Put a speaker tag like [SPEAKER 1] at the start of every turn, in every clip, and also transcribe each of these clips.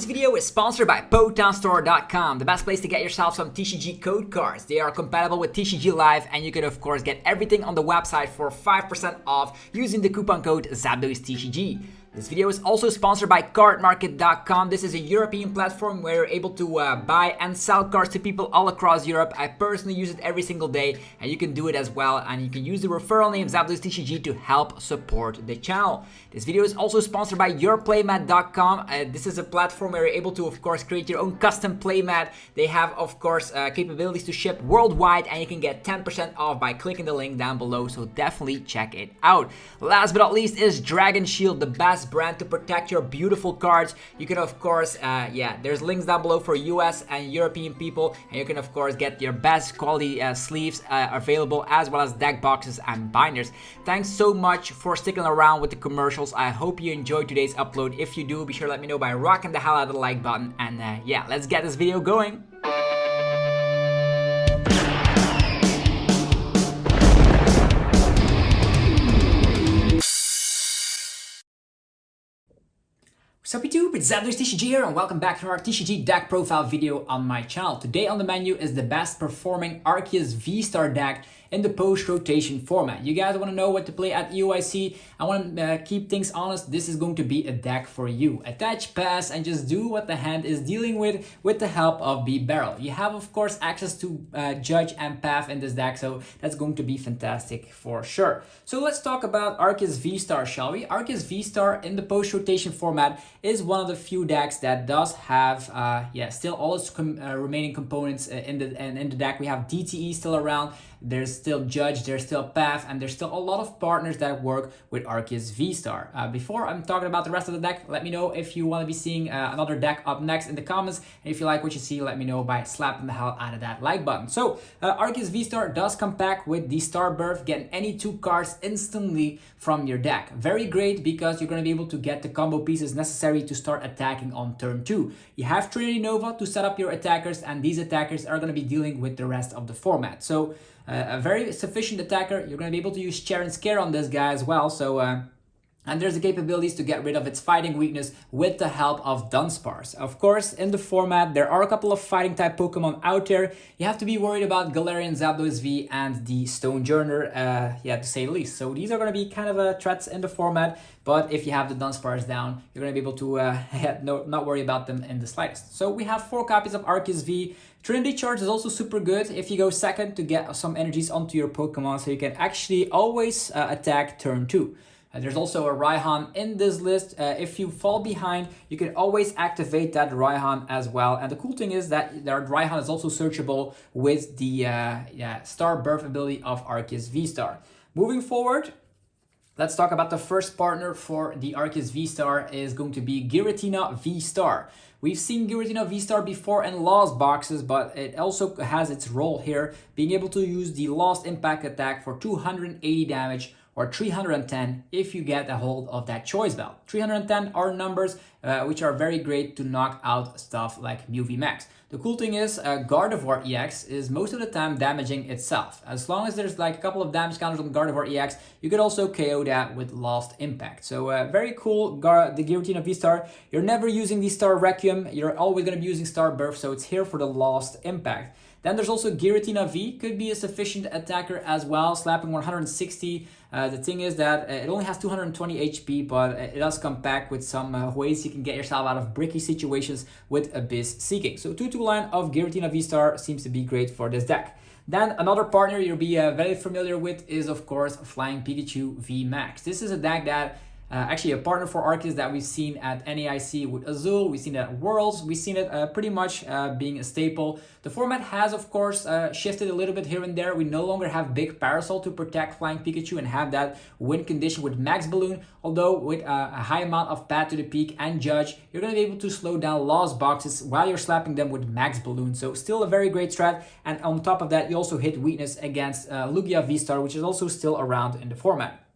[SPEAKER 1] Today's video is sponsored by PotanStore.com, the best place to get yourself some TCG code cards. They are compatible with TCG Live, and you can of course get everything on the website for 5% off using the coupon code ZapDoseTCG. This video is also sponsored by CARDMARKET.com. This is a European platform where you're able to buy and sell cards to people all across Europe. I personally use it every single day, and you can do it as well. And you can use the referral name ZapDoseTCG to help support the channel. This video is also sponsored by PLAYMAT.com. This is a platform where you're able to, of course, create your own custom playmat. They have, of course, capabilities to ship worldwide, and you can get 10% off by clicking the link down below. So definitely check it out. Last but not least is Dragon Shield, the best brand to protect your beautiful cards. You can of course there's links down below for US and European people, and you can of course get your best quality sleeves available, as well as deck boxes and binders. Thanks so much for sticking around with the commercials. I hope you enjoyed today's upload. If you do, be sure to let me know by rocking the hell out of the like button, and let's get this video going. Sup YouTube, it's ZapDoseTCG here, and welcome back to our TCG deck profile video on my channel. Today on the menu is the best performing Arceus VSTAR deck in the post-rotation format. You guys want to know what to play at EUIC? I want to keep things honest. This is going to be a deck for you. Attach, pass, and just do what the hand is dealing with the help of BIBAREL. You have, of course, access to Judge and Path in this deck, so that's going to be fantastic for sure. So let's talk about Arceus VSTAR, shall we? Arceus VSTAR in the post-rotation format is one of the few decks that does have still all its remaining components in the deck. We have DTE still around, there's still Judge, there's still Path, and there's still a lot of partners that work with Arceus VSTAR. Before I'm talking about the rest of the deck, let me know if you want to be seeing another deck up next in the comments, and if you like what you see, let me know by slapping the hell out of that like button. So Arceus VSTAR does come back with the Star Birth, getting any 2 cards instantly from your deck. Very great, because you're going to be able to get the combo pieces necessary to start attacking on turn 2. You have Trinity Nova to set up your attackers, and these attackers are going to be dealing with the rest of the format. So a very sufficient attacker. You're going to be able to use Share and Scare on this guy as well. So and there's the capabilities to get rid of its fighting weakness with the help of Dunsparce. Of course, in the format, there are a couple of fighting type Pokemon out there. You have to be worried about Galarian, Zapdos V, and the Stonejourner, to say the least. So these are going to be kind of threats in the format, but if you have the Dunsparce down, you're going to be able to not worry about them in the slightest. So we have 4 copies of Arceus V. Trinity Charge is also super good if you go second to get some energies onto your Pokemon, so you can actually always attack turn 2. There's also a Raihan in this list. If you fall behind, you can always activate that Raihan as well. And the cool thing is that their Raihan is also searchable with the Star Birth ability of Arceus VSTAR. Moving forward, let's talk about the first partner for the Arceus VSTAR is going to be Giratina VSTAR. We've seen Giratina VSTAR before in Lost boxes, but it also has its role here, being able to use the Lost Impact attack for 280 damage or 310 if you get a hold of that Choice Belt. 310 are numbers which are very great to knock out stuff like Mew VMAX. The cool thing is Gardevoir EX is most of the time damaging itself. As long as there's like a couple of damage counters on Gardevoir EX, you could also KO that with Lost Impact. So very cool, the Giratina VSTAR. You're never using the Star Requiem, you're always going to be using Star Birth, so it's here for the Lost Impact. Then there's also Giratina V, could be a sufficient attacker as well, slapping 160. The thing is that it only has 220 HP, but it does come back with some ways you can get yourself out of bricky situations with Abyss Seeking. So 2-2 line of Giratina VSTAR seems to be great for this deck. Then another partner you'll be very familiar with is, of course, Flying Pikachu VMAX. This is a deck that actually a partner for Arceus that we've seen at NAIC with Azul, we've seen it at Worlds, we've seen it pretty much being a staple. The format has, of course, shifted a little bit here and there. We no longer have Big Parasol to protect Flying Pikachu and have that win condition with Max Balloon, although with a high amount of Path to the Peak and Judge, you're going to be able to slow down Lost boxes while you're slapping them with Max Balloon. So still a very great strat, and on top of that, you also hit weakness against Lugia VSTAR, which is also still around in the format.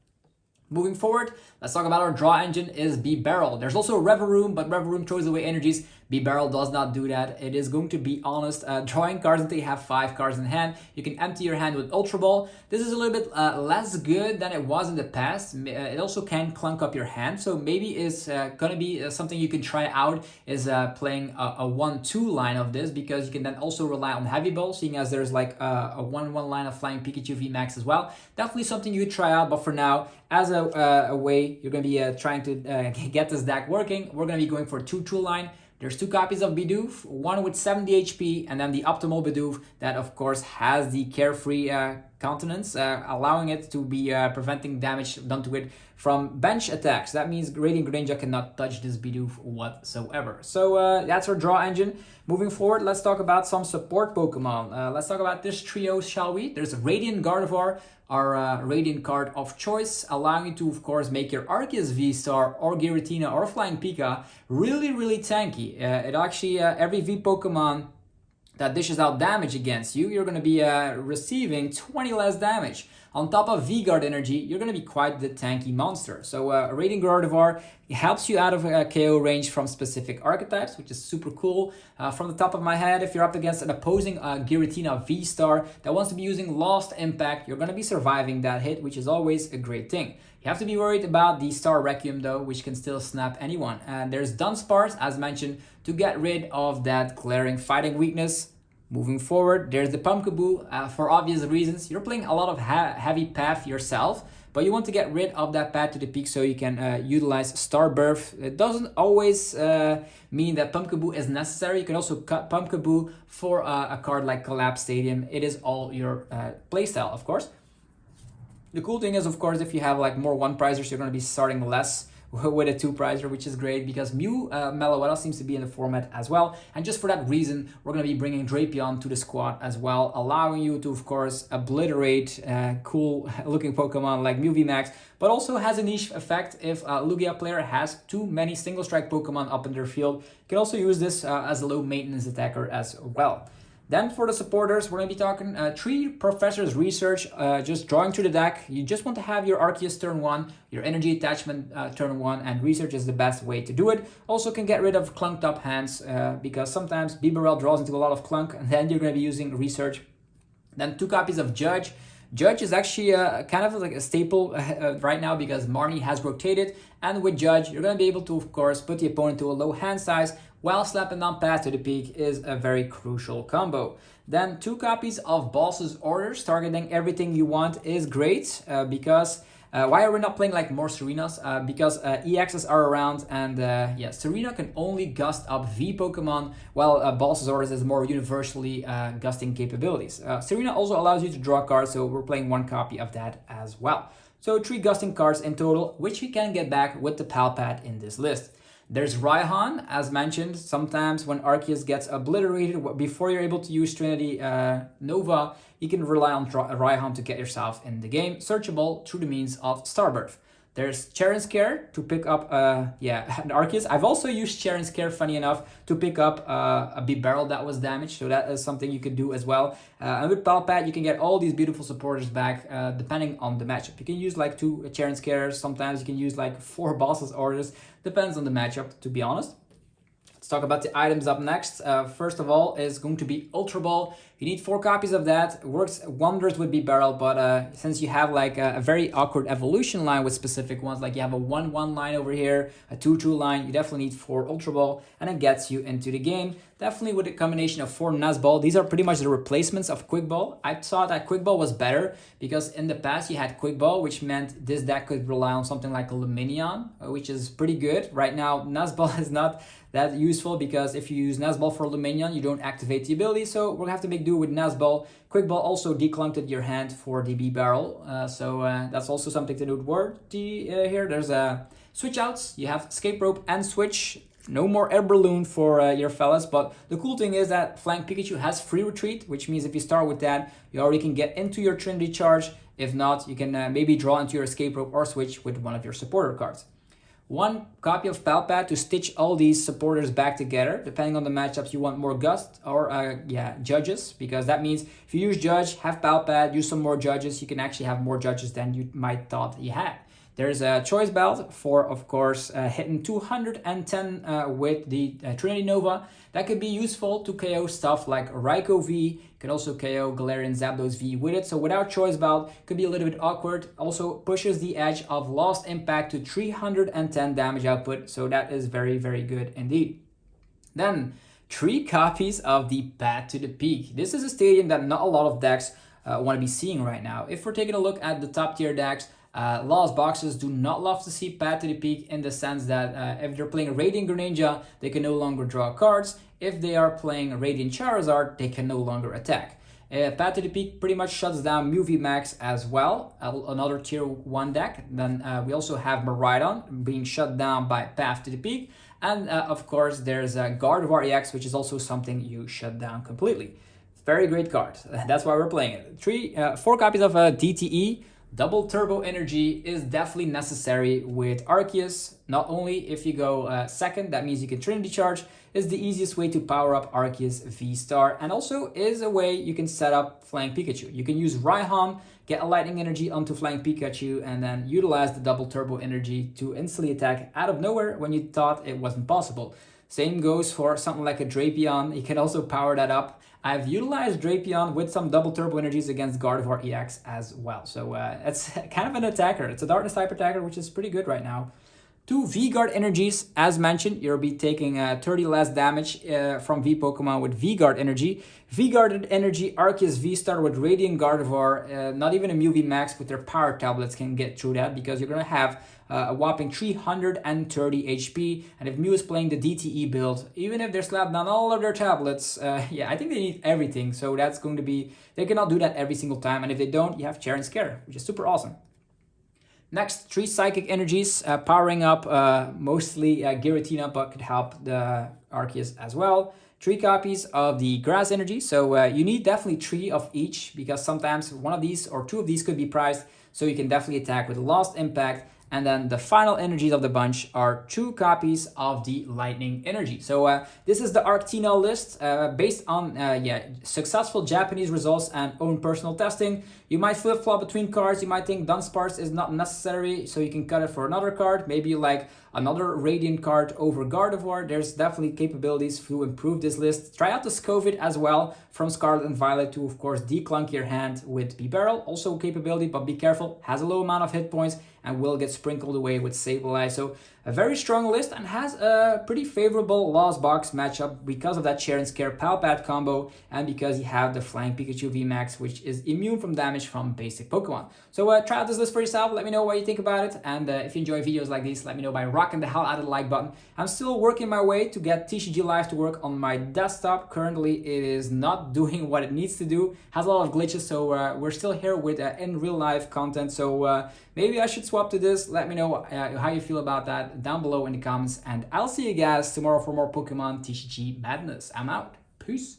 [SPEAKER 1] Moving forward, let's talk about our draw engine is BIBAREL. There's also Reveroom, but Reveroom throws away energies. BIBAREL does not do that. It is going to be honest, drawing cards until you have 5 cards in hand. You can empty your hand with Ultra Ball. This is a little bit less good than it was in the past. It also can clunk up your hand, so maybe it's gonna be something you can try out is playing a 1-2 line of this, because you can then also rely on Heavy Ball, seeing as there's like a 1-1 line of Flying Pikachu VMAX as well. Definitely something you could try out, but for now, as a way you're going to be trying to get this deck working, we're going to be going for a 2-2 line. There's 2 copies of Bidoof, one with 70 HP, and then the optimal Bidoof that, of course, has the Carefree countenance, allowing it to be preventing damage done to it from bench attacks. That means Radiant Greninja cannot touch this Bidoof whatsoever. So that's our draw engine. Moving forward, let's talk about some support Pokemon. Let's talk about this trio, shall we? There's Radiant Gardevoir, our Radiant card of choice, allowing you to, of course, make your Arceus VSTAR or Giratina or Flying Pika really tanky. It actually, every V Pokemon that dishes out damage against you, you're going to be receiving 20 less damage. On top of V-Guard energy, you're going to be quite the tanky monster. So Radiant Gardevoir helps you out of KO range from specific archetypes, which is super cool. From the top of my head, if you're up against an opposing Giratina VSTAR that wants to be using Lost Impact, you're going to be surviving that hit, which is always a great thing. You have to be worried about the Star Requiem though, which can still snap anyone. And there's Dunsparce, as mentioned, to get rid of that glaring fighting weakness. Moving forward, there's the Pumpkaboo. For obvious reasons, you're playing a lot of heavy path yourself, but you want to get rid of that path to the peak so you can utilize Star Birth. It doesn't always mean that Pumpkaboo is necessary. You can also cut Pumpkaboo for a card like Collapse Stadium. It is all your playstyle, of course. The cool thing is, of course, if you have like more 1-prizers, you're going to be starting less with a 2-prizer, which is great because Mew Meloetta seems to be in the format as well. And just for that reason, we're going to be bringing Drapion to the squad as well, allowing you to, of course, obliterate cool looking Pokemon like Mew VMAX, but also has a niche effect if a Lugia player has too many single strike Pokemon up in their field. You can also use this as a low maintenance attacker as well. Then for the supporters, we're going to be talking 3 Professor's Research, just drawing through the deck. You just want to have your Arceus turn 1, your Energy Attachment turn 1, and Research is the best way to do it. Also can get rid of clunked up hands, because sometimes BIBAREL draws into a lot of clunk, and then you're going to be using Research. Then 2 copies of Judge. Judge is actually kind of like a staple right now because Marnie has rotated, and with Judge, you're going to be able to, of course, put the opponent to a low hand size while slapping on Path to the Peak is a very crucial combo. Then 2 copies of Boss's Orders, targeting everything you want is great because why are we not playing like more Serenas? Because EXs are around, and yeah, Serena can only gust up V Pokemon, while Boss's Orders is more universally gusting capabilities. Serena also allows you to draw cards, so we're playing 1 copy of that as well. So 3 gusting cards in total, which you can get back with the Pal Pad in this list. There's Raihan, as mentioned. Sometimes when Arceus gets obliterated, before you're able to use Trinity Nova, you can rely on Raihan to get yourself in the game, searchable through the means of Starbirth. There's Charon's Care to pick up an Arceus. I've also used Charon's Care, funny enough, to pick up a BIBAREL that was damaged, so that is something you could do as well. And with Palpad, you can get all these beautiful supporters back, depending on the matchup. You can use like 2 Charon's Cares, sometimes you can use like 4 Boss's Orders, depends on the matchup, to be honest. Let's talk about the items up next. First of all is going to be Ultra Ball. You need 4 copies of that. It works wonders with BIBAREL, but since you have like a very awkward evolution line with specific ones, like you have a 1-1 line over here, a 2-2 line, you definitely need 4 Ultra Ball, and it gets you into the game. Definitely with a combination of 4 Nuzball. These are pretty much the replacements of Quick Ball. I thought that Quick Ball was better because in the past you had Quick Ball, which meant this deck could rely on something like a Lumineon, which is pretty good. Right now, Nuzball is not that useful because if you use Nuzball for Lumineon, you don't activate the ability, so we're gonna have to make do with Nuzball. Quick Ball also declunked your hand for the BIBAREL, so that's also something to note worthy here. There's switch outs. You have Escape Rope and Switch. No more Air Balloon for your fellas, but the cool thing is that Flying Pikachu has free retreat, which means if you start with that, you already can get into your Trinity Charge. If not, you can maybe draw into your Escape Rope or Switch with one of your supporter cards. 1 copy of Palpad to stitch all these supporters back together. Depending on the matchups, you want more Gust or Judges, because that means if you use Judge, have Palpad, use some more Judges, you can actually have more Judges than you might thought you had. There's a choice belt for, of course, hitting 210 with the Trinity Nova. That could be useful to KO stuff like Raikou V. You can also KO Galarian Zapdos V with it. So without choice belt, could be a little bit awkward. Also pushes the edge of Lost Impact to 310 damage output. So that is very, very good indeed. Then 3 copies of the Path to the Peak. This is a stadium that not a lot of decks want to be seeing right now. If we're taking a look at the top tier decks, Lost boxes do not love to see Path to the Peak in the sense that if they're playing Radiant Greninja, they can no longer draw cards. If they are playing Radiant Charizard, they can no longer attack. Path to the Peak pretty much shuts down VMAX as well, another tier 1 deck. Then we also have Miraidon being shut down by Path to the Peak. And of course, there's Gardevoir EX, which is also something you shut down completely. Very great card. That's why we're playing it. 4 copies of DTE. Double Turbo Energy is definitely necessary with Arceus. Not only if you go second, that means you can Trinity Charge, is the easiest way to power up Arceus VSTAR, and also is a way you can set up Flying Pikachu. You can use Raihan, get a Lightning Energy onto Flying Pikachu, and then utilize the Double Turbo Energy to instantly attack out of nowhere when you thought it wasn't possible. Same goes for something like a Drapion. You can also power that up. I've utilized Drapion with some double turbo energies against Gardevoir EX as well. So it's kind of an attacker. It's a darkness type attacker, which is pretty good right now. 2 V-Guard energies, as mentioned, you'll be taking 30 less damage from V Pokemon with V-Guard energy. V-Guarded energy, Arceus VSTAR with Radiant Gardevoir, not even a VMAX with their power tablets can get through that, because you're going to have a whopping 330 HP. And if Mew is playing the DTE build, even if they're slapped down all of their tablets, yeah, I think they need everything. So that's going to be, they cannot do that every single time. And if they don't, you have Chair and Scare, which is super awesome. Next, 3 Psychic Energies, powering up mostly Giratina, but could help the Arceus as well. 3 copies of the Grass Energy, so you need definitely 3 of each, because sometimes one of these or 2 of these could be priced, so you can definitely attack with Lost Impact. And then the final energies of the bunch are 2 copies of the Lightning Energy. So this is the ArcTina list based on successful Japanese results and own personal testing. You might flip-flop between cards. You might think Dunsparce is not necessary, so you can cut it for another card. Maybe you like another Radiant card over Gardevoir. There's definitely capabilities to improve this list. Try out the Scovit as well, from Scarlet and Violet to, of course, declunk your hand with BIBAREL. Also capability, but be careful. Has a low amount of hit points and will get sprinkled away with Sableye. So a very strong list, and has a pretty favorable Lost Box matchup because of that Chair and Scare Palpat combo, and because you have the Flying Pikachu VMAX, which is immune from damage from basic Pokemon. So try out this list for yourself. Let me know what you think about it. And if you enjoy videos like these, let me know by rocking the hell out of the like button. I'm still working my way to get TCG Live to work on my desktop. Currently, it is not doing what it needs to do. Has a lot of glitches, so we're still here with in real life content. So maybe I should swap to this. Let me know how you feel about that down below in the comments, and I'll see you guys tomorrow for more Pokemon TCG madness. I'm out. Peace.